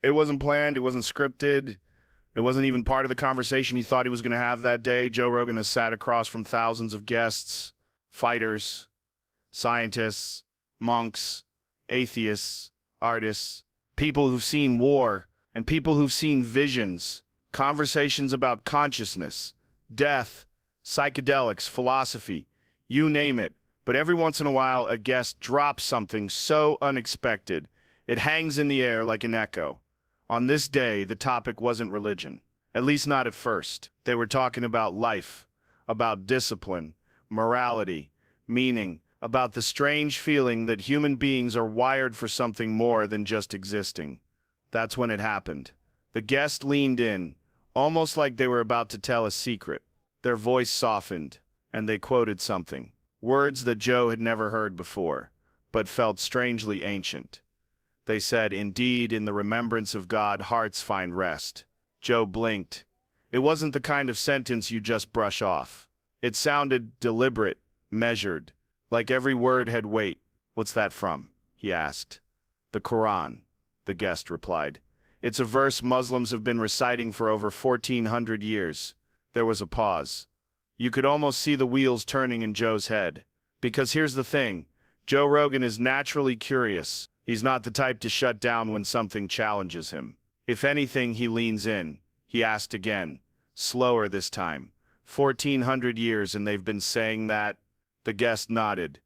It wasn't planned. It wasn't scripted. It wasn't even part of the conversation he thought he was going to have that day. Joe Rogan has sat across from thousands of guests, fighters, scientists, monks, atheists, artists, people who've seen war, and people who've seen visions, conversations about consciousness, death, psychedelics, philosophy, you name it. But every once in a while, a guest drops something so unexpected, it hangs in the air like an echo. On this day, the topic wasn't religion, at least not at first. They were talking about life, about discipline, morality, meaning, about the strange feeling that human beings are wired for something more than just existing. That's when it happened. The guest leaned in, almost like they were about to tell a secret. Their voice softened, and they quoted something. Words that Joe had never heard before, but felt strangely ancient. They said, "Indeed, in the remembrance of God, hearts find rest." Joe blinked. It wasn't the kind of sentence you just brush off. It sounded deliberate, measured, like every word had weight. "What's that from?" he asked. "The Quran," the guest replied. "It's a verse Muslims have been reciting for over 1400 years. There was a pause. You could almost see the wheels turning in Joe's head. Because here's the thing, Joe Rogan is naturally curious. He's not the type to shut down when something challenges him. If anything, he leans in. He asked again, slower this time. 1400 years and they've been saying that? The guest nodded.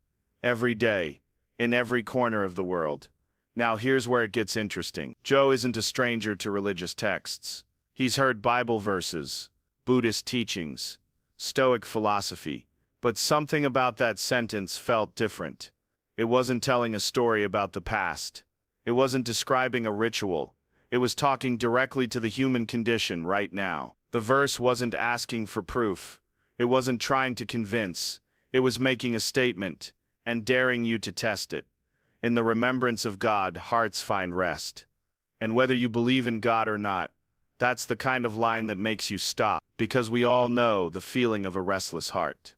Every day, in every corner of the world. Now here's where it gets interesting. Joe isn't a stranger to religious texts. He's heard Bible verses, Buddhist teachings, Stoic philosophy. But something about that sentence felt different. It wasn't telling a story about the past. It wasn't describing a ritual. It was talking directly to the human condition right now. The verse wasn't asking for proof. It wasn't trying to convince. It was making a statement, and daring you to test it. In the remembrance of God, hearts find rest. And whether you believe in God or not, that's the kind of line that makes you stop, because we all know the feeling of a restless heart.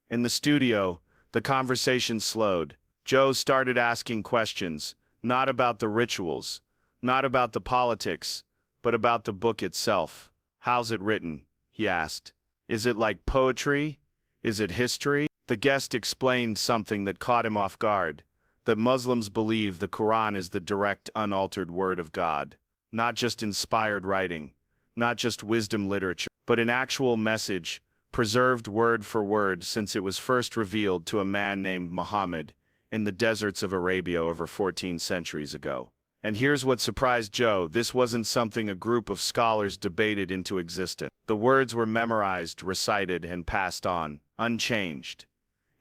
In the studio, the conversation slowed. Joe started asking questions, not about the rituals, not about the politics, but about the book itself. "How's it written?" he asked. "Is it like poetry? Is it history?" The guest explained something that caught him off guard, that Muslims believe the Quran is the direct, unaltered word of God, not just inspired writing, not just wisdom literature, but an actual message, preserved word for word since it was first revealed to a man named Muhammad in the deserts of Arabia over 14 centuries ago. And here's what surprised Joe. This wasn't something a group of scholars debated into existence. The words were memorized, recited, and passed on, unchanged.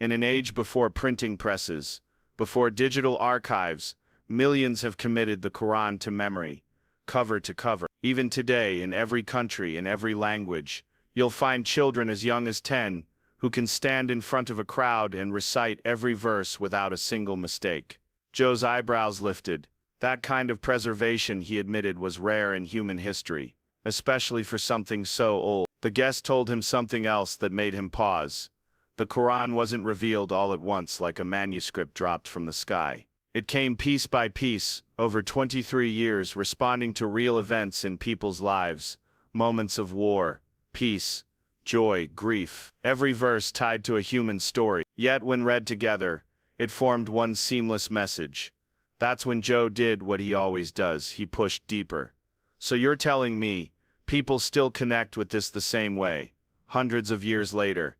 In an age before printing presses, before digital archives, millions have committed the Quran to memory, cover to cover. Even today, in every country, in every language, you'll find children as young as 10 who can stand in front of a crowd and recite every verse without a single mistake. Joe's eyebrows lifted. That kind of preservation, he admitted, was rare in human history, especially for something so old. The guest told him something else that made him pause. The Quran wasn't revealed all at once like a manuscript dropped from the sky. It came piece by piece, over 23 years, responding to real events in people's lives, moments of war, peace, joy, grief, every verse tied to a human story. Yet when read together, it formed one seamless message. That's when Joe did what he always does, he pushed deeper. "So you're telling me, people still connect with this the same way, hundreds of years later?"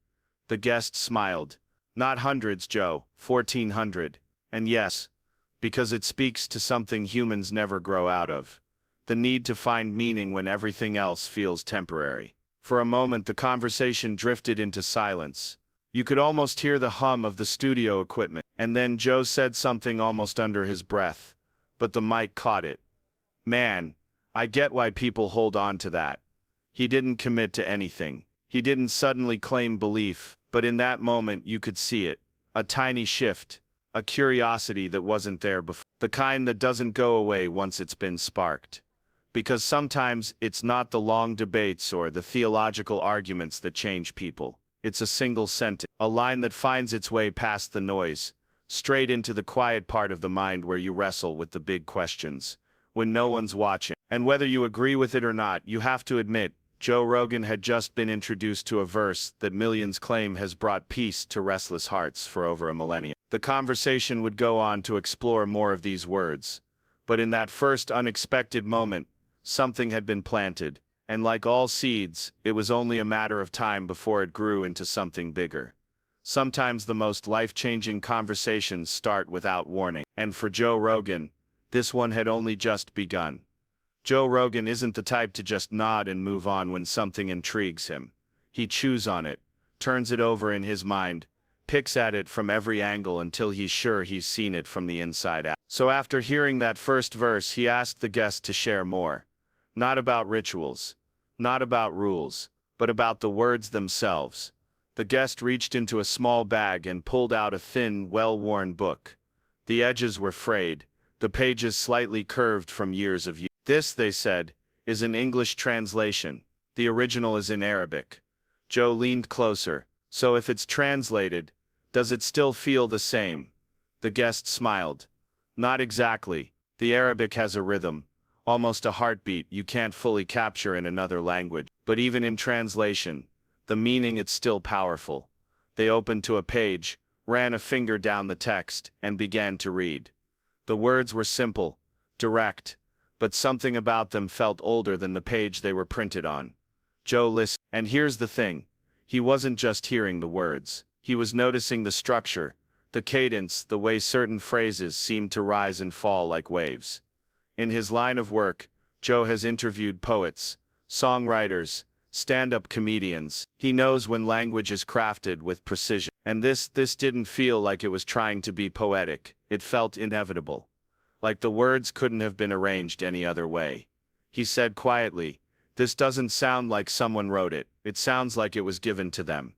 The guest smiled. "Not hundreds, Joe, 1400. And yes, because it speaks to something humans never grow out of. The need to find meaning when everything else feels temporary." For a moment the conversation drifted into silence. You could almost hear the hum of the studio equipment, and then Joe said something almost under his breath, but the mic caught it. "Man, I get why people hold on to that." He didn't commit to anything. He didn't suddenly claim belief, but in that moment you could see it. A tiny shift, a curiosity that wasn't there before. The kind that doesn't go away once it's been sparked. Because sometimes it's not the long debates or the theological arguments that change people. It's a single sentence, a line that finds its way past the noise, straight into the quiet part of the mind where you wrestle with the big questions. when no one's watching. And whether you agree with it or not, you have to admit, Joe Rogan had just been introduced to a verse that millions claim has brought peace to restless hearts for over a millennium. The conversation would go on to explore more of these words. But in that first unexpected moment, something had been planted, and like all seeds, it was only a matter of time before it grew into something bigger. Sometimes the most life-changing conversations start without warning, and for Joe Rogan, this one had only just begun. Joe Rogan isn't the type to just nod and move on when something intrigues him. He chews on it, turns it over in his mind, picks at it from every angle until he's sure he's seen it from the inside out. So after hearing that first verse, he asked the guest to share more. Not about rituals, not about rules, but about the words themselves. The guest reached into a small bag and pulled out a thin, well-worn book. The edges were frayed, the pages slightly curved from years of use. This, they said, is an English translation. The original is in Arabic. Joe leaned closer. So if it's translated, does it still feel the same? The guest smiled. Not exactly. The Arabic has a rhythm, almost a heartbeat you can't fully capture in another language. But even in translation, the meaning is still powerful. They opened to a page, ran a finger down the text, and began to read. The words were simple, direct, but something about them felt older than the page they were printed on. Joe listened. And here's the thing. He wasn't just hearing the words. He was noticing the structure, the cadence, the way certain phrases seemed to rise and fall like waves. In his line of work, Joe has interviewed poets, songwriters, stand-up comedians. He knows when language is crafted with precision. And this didn't feel like it was trying to be poetic. It felt inevitable. Like the words couldn't have been arranged any other way. He said quietly, "This doesn't sound like someone wrote it. It sounds like it was given to them."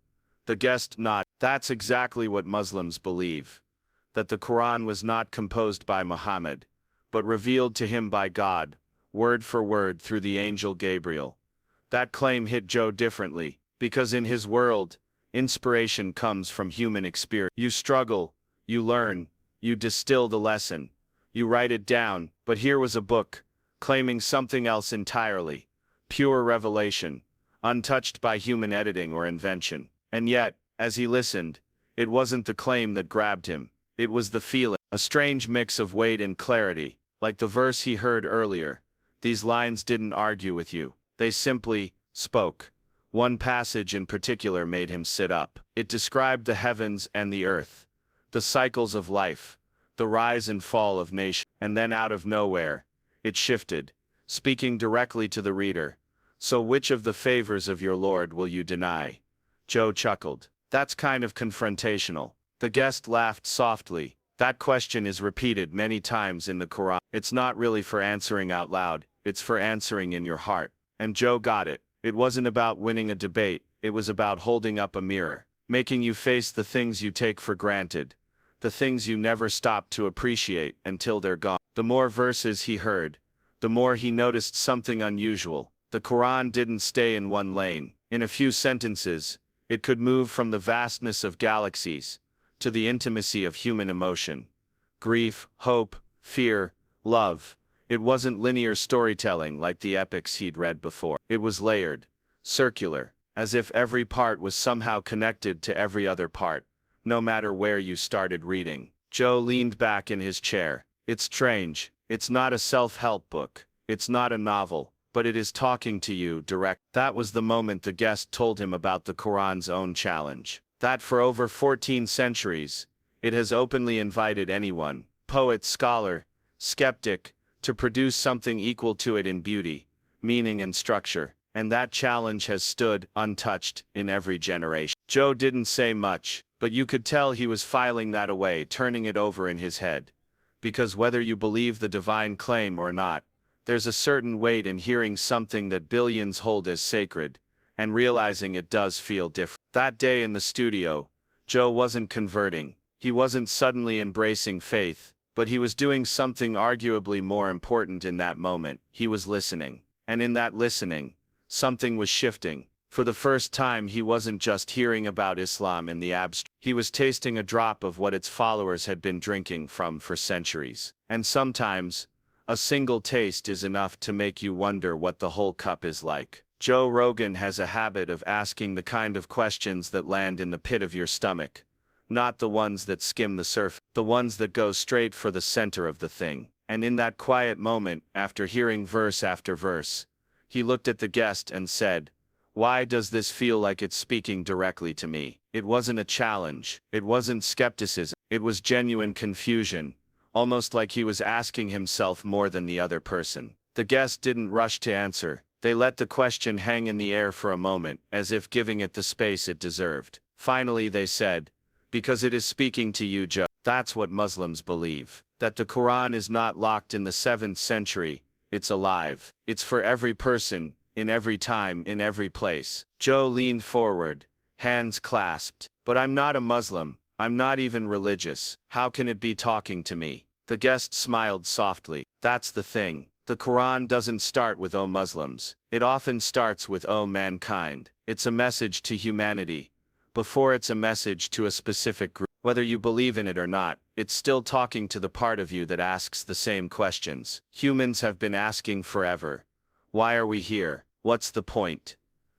The guest nodded. That's exactly what Muslims believe. That the Quran was not composed by Muhammad, but revealed to him by God, word for word through the angel Gabriel. That claim hit Joe differently, because in his world, inspiration comes from human experience. You struggle, you learn, you distill the lesson, you write it down, but here was a book, claiming something else entirely. Pure revelation, untouched by human editing or invention. And yet, as he listened, it wasn't the claim that grabbed him, it was the feeling. A strange mix of weight and clarity, like the verse he heard earlier. These lines didn't argue with you, they simply spoke. One passage in particular made him sit up. It described the heavens and the earth, the cycles of life, the rise and fall of nations. And then out of nowhere, it shifted, speaking directly to the reader. So which of the favors of your Lord will you deny? Joe chuckled. That's kind of confrontational. The guest laughed softly. That question is repeated many times in the Quran. It's not really for answering out loud, it's for answering in your heart. And Joe got it. It wasn't about winning a debate, it was about holding up a mirror, making you face the things you take for granted, the things you never stop to appreciate until they're gone. The more verses he heard, the more he noticed something unusual. The Quran didn't stay in one lane. In a few sentences, it could move from the vastness of galaxies to the intimacy of human emotion. Grief, hope, fear, love. It wasn't linear storytelling like the epics he'd read before. It was layered, circular, as if every part was somehow connected to every other part, no matter where you started reading. Joe leaned back in his chair. It's strange. It's not a self-help book. It's not a novel, but it is talking to you direct. That was the moment the guest told him about the Quran's own challenge. That for over 14 centuries, it has openly invited anyone, poet, scholar, skeptic, to produce something equal to it in beauty, meaning and structure. And that challenge has stood untouched in every generation. Joe didn't say much, but you could tell he was filing that away, turning it over in his head. Because whether you believe the divine claim or not, there's a certain weight in hearing something that billions hold as sacred, and realizing it does feel different. That day in the studio, Joe wasn't converting. He wasn't suddenly embracing faith, but he was doing something arguably more important in that moment. He was listening. And in that listening, something was shifting. For the first time, he wasn't just hearing about Islam in the abstract. He was tasting a drop of what its followers had been drinking from for centuries. And sometimes, A single taste is enough to make you wonder what the whole cup is like. Joe Rogan has a habit of asking the kind of questions that land in the pit of your stomach. Not the ones that skim the surface, the ones that go straight for the center of the thing. And in that quiet moment, after hearing verse after verse, he looked at the guest and said, "Why does this feel like it's speaking directly to me?" It wasn't a challenge. It wasn't skepticism. It was genuine confusion, almost like he was asking himself more than the other person. The guest didn't rush to answer. They let the question hang in the air for a moment, as if giving it the space it deserved. Finally they said, "Because it is speaking to you, Joe." That's what Muslims believe. That the Quran is not locked in the 7th century, it's alive. It's for every person, in every time, in every place. Joe leaned forward, hands clasped. "But I'm not a Muslim. I'm not even religious. How can it be talking to me?" The guest smiled softly. "That's the thing. The Quran doesn't start with 'O Muslims.' It often starts with 'O mankind.' It's a message to humanity. Before it's a message to a specific group. Whether you believe in it or not, it's still talking to the part of you that asks the same questions. Humans have been asking forever. Why are we here? What's the point?"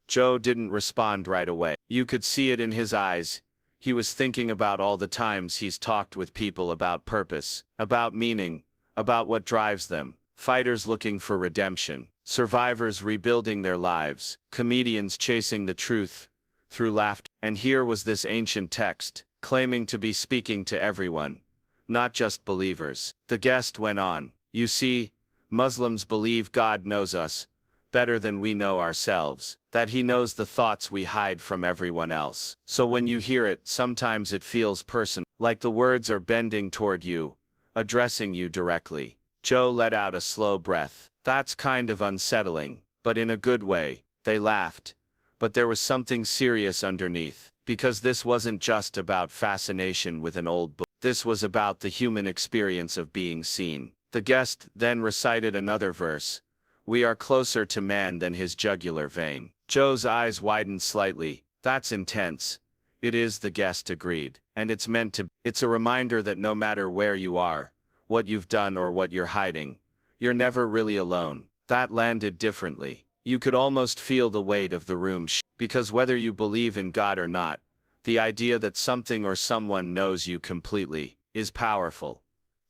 Joe didn't respond right away. You could see it in his eyes. He was thinking about all the times he's talked with people about purpose, about meaning, about what drives them. Fighters looking for redemption, survivors rebuilding their lives, comedians chasing the truth through laughter. And here was this ancient text, claiming to be speaking to everyone, not just believers. The guest went on, "You see, Muslims believe God knows us better than we know ourselves, that he knows the thoughts we hide from everyone else. So when you hear it, sometimes it feels personal, like the words are bending toward you, addressing you directly." Joe let out a slow breath. "That's kind of unsettling, but in a good way." They laughed. But there was something serious underneath, because this wasn't just about fascination with an old book. This was about the human experience of being seen. The guest then recited another verse. "We are closer to man than his jugular vein." Joe's eyes widened slightly. "That's intense." "It is," the guest agreed. "And it's meant to. It's a reminder that no matter where you are, what you've done or what you're hiding, you're never really alone." That landed differently. You could almost feel the weight of the room because whether you believe in God or not, the idea that something or someone knows you completely is powerful.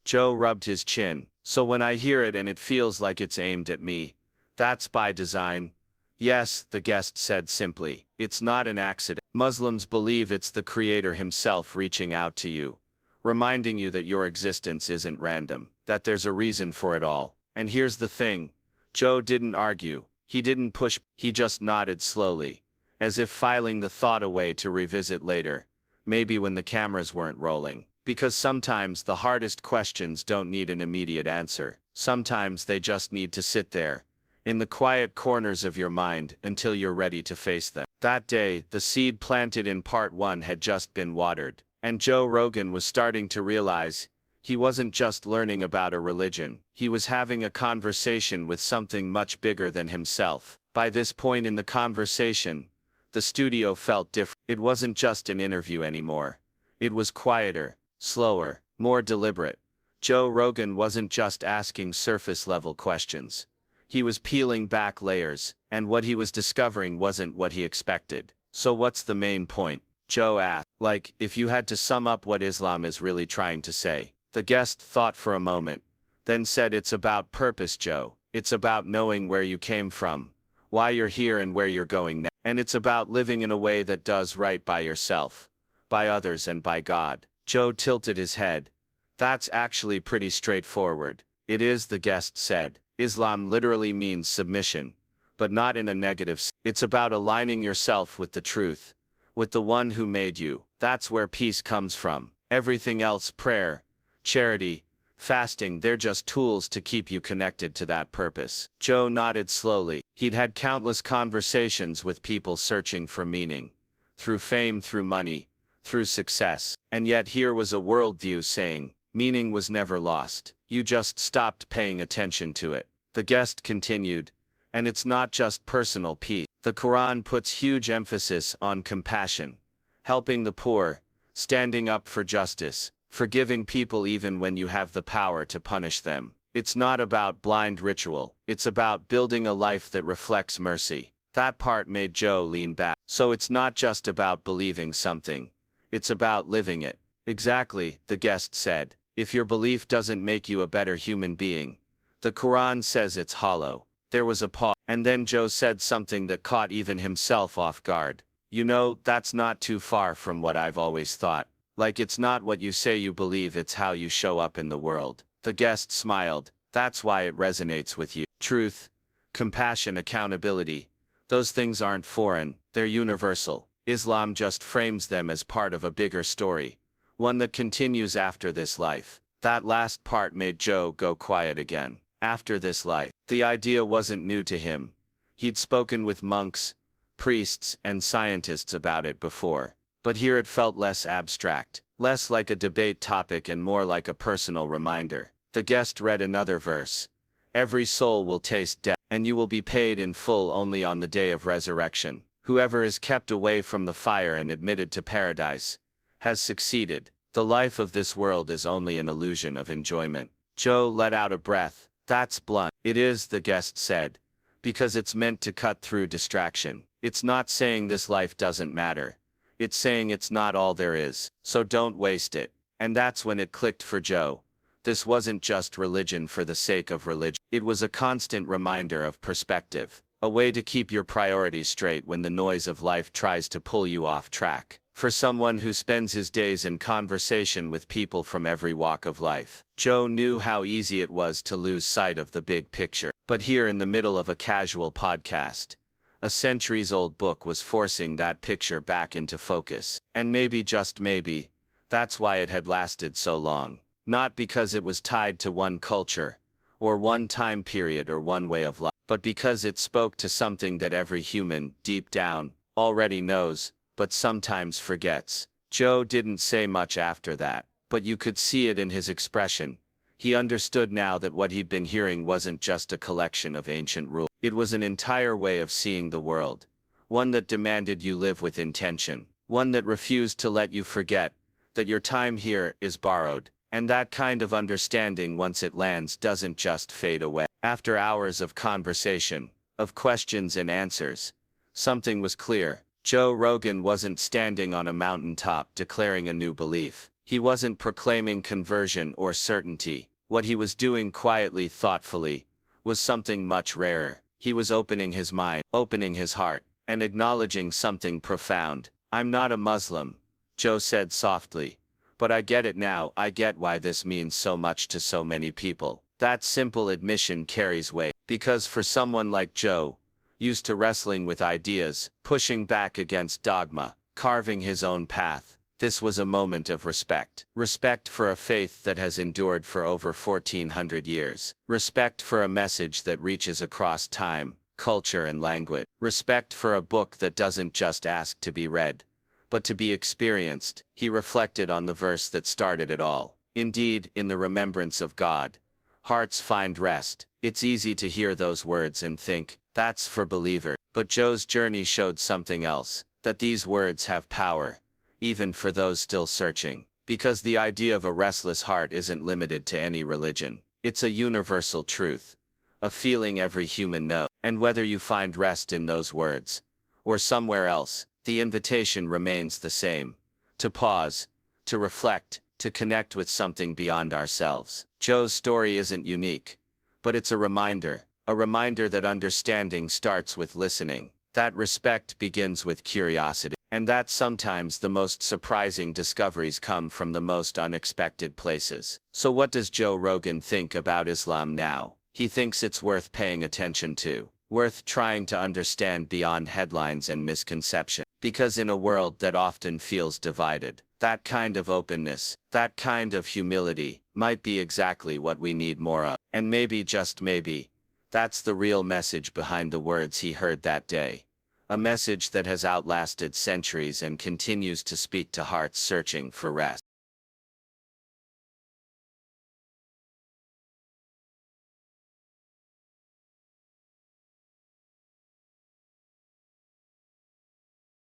Joe rubbed his chin. "So when I hear it and it feels like it's aimed at me, that's by design?" "Yes," the guest said simply. "It's not an accident. Muslims believe it's the Creator himself reaching out to you, reminding you that your existence isn't random, that there's a reason for it all. And here's the thing." Joe didn't argue. He didn't push. He just nodded slowly, as if filing the thought away to revisit later, maybe when the cameras weren't rolling. Because sometimes the hardest questions don't need an immediate answer. Sometimes they just need to sit there, in the quiet corners of your mind, until you're ready to face them. That day, the seed planted in part 1 had just been watered. And Joe Rogan was starting to realize, he wasn't just learning about a religion, he was having a conversation with something much bigger than himself. By this point in the conversation, the studio felt different. It wasn't just an interview anymore. It was quieter, slower, more deliberate. Joe Rogan wasn't just asking surface-level questions. He was peeling back layers, and what he was discovering wasn't what he expected. "So what's the main point?" Joe asked. "Like, if you had to sum up what Islam is really trying to say." The guest thought for a moment, then said, "It's about purpose, Joe. It's about knowing where you came from, why you're here and where you're going now. And it's about living in a way that does right by yourself, by others and by God." Joe tilted his head. "That's actually pretty straightforward." "It is," the guest said. "Islam literally means submission, but not in a negative sense. It's about aligning yourself with the truth, with the one who made you. That's where peace comes from. Everything else, prayer, charity, fasting, they're just tools to keep you connected to that purpose." Joe nodded slowly. He'd had countless conversations with people searching for meaning, through fame, through money, through success. And yet here was a worldview saying, meaning was never lost. You just stopped paying attention to it. The guest continued, "And it's not just personal peace. The Quran puts huge emphasis on compassion, helping the poor, standing up for justice, forgiving people even when you have the power to punish them. It's not about blind ritual. It's about building a life that reflects mercy. That part made Joe lean back. So it's not just about believing something. It's about living it. Exactly, the guest said. If your belief doesn't make you a better human being, the Quran says it's hollow. There was a pause, and then Joe said something that caught even himself off guard. You know, that's not too far from what I've always thought. Like it's not what you say you believe, it's how you show up in the world. The guest smiled. That's why it resonates with you. Truth, compassion, accountability. Those things aren't foreign, they're universal. Islam just frames them as part of a bigger story. One that continues after this life. That last part made Joe go quiet again. After this life. The idea wasn't new to him. He'd spoken with monks, priests, and scientists about it before. But here it felt less abstract, less like a debate topic and more like a personal reminder. The guest read another verse. Every soul will taste death, and you will be paid in full only on the day of resurrection. Whoever is kept away from the fire and admitted to paradise has succeeded. The life of this world is only an illusion of enjoyment. Joe let out a breath. That's blunt. It is, the guest said, because it's meant to cut through distraction. It's not saying this life doesn't matter. It's saying it's not all there is, so don't waste it. And that's when it clicked for Joe. This wasn't just religion for the sake of religion. It was a constant reminder of perspective, a way to keep your priorities straight when the noise of life tries to pull you off track. For someone who spends his days in conversation with people from every walk of life, Joe knew how easy it was to lose sight of the big picture. But here in the middle of a casual podcast, a centuries-old book was forcing that picture back into focus. And maybe, just maybe, that's why it had lasted so long. Not because it was tied to one culture, or one time period or one way of life, but because it spoke to something that every human, deep down, already knows, but sometimes forgets. Joe didn't say much after that, but you could see it in his expression. He understood now that what he'd been hearing wasn't just a collection of ancient rules. It was an entire way of seeing the world. One that demanded you live with intention. One that refused to let you forget that your time here is borrowed. And that kind of understanding, once it lands, doesn't just fade away. After hours of conversation, of questions and answers, something was clear. Joe Rogan wasn't standing on a mountaintop declaring a new belief. He wasn't proclaiming conversion or certainty. What he was doing quietly, thoughtfully, was something much rarer. He was opening his mind, opening his heart, and acknowledging something profound. I'm not a Muslim, Joe said softly. But I get it now. I get why this means so much to so many people. That simple admission carries weight. Because for someone like Joe, used to wrestling with ideas, pushing back against dogma, carving his own path, this was a moment of respect. Respect for a faith that has endured for over 1400 years. Respect for a message that reaches across time, culture, and language. Respect for a book that doesn't just ask to be read, but to be experienced. He reflected on the verse that started it all. Indeed, in the remembrance of God, hearts find rest. It's easy to hear those words and think, that's for believers. But Joe's journey showed something else, that these words have power, even for those still searching. Because the idea of a restless heart isn't limited to any religion. It's a universal truth, a feeling every human knows. And whether you find rest in those words, or somewhere else, the invitation remains the same. To pause, to reflect, to connect with something beyond ourselves. Joe's story isn't unique, but it's a reminder that understanding starts with listening, that respect begins with curiosity, and that sometimes the most surprising discoveries come from the most unexpected places. So what does Joe Rogan think about Islam now? He thinks it's worth paying attention to, worth trying to understand beyond headlines and misconceptions. Because in a world that often feels divided, that kind of openness, that kind of humility, might be exactly what we need more of. And maybe, just maybe, that's the real message behind the words he heard that day. A message that has outlasted centuries and continues to speak to hearts searching for rest.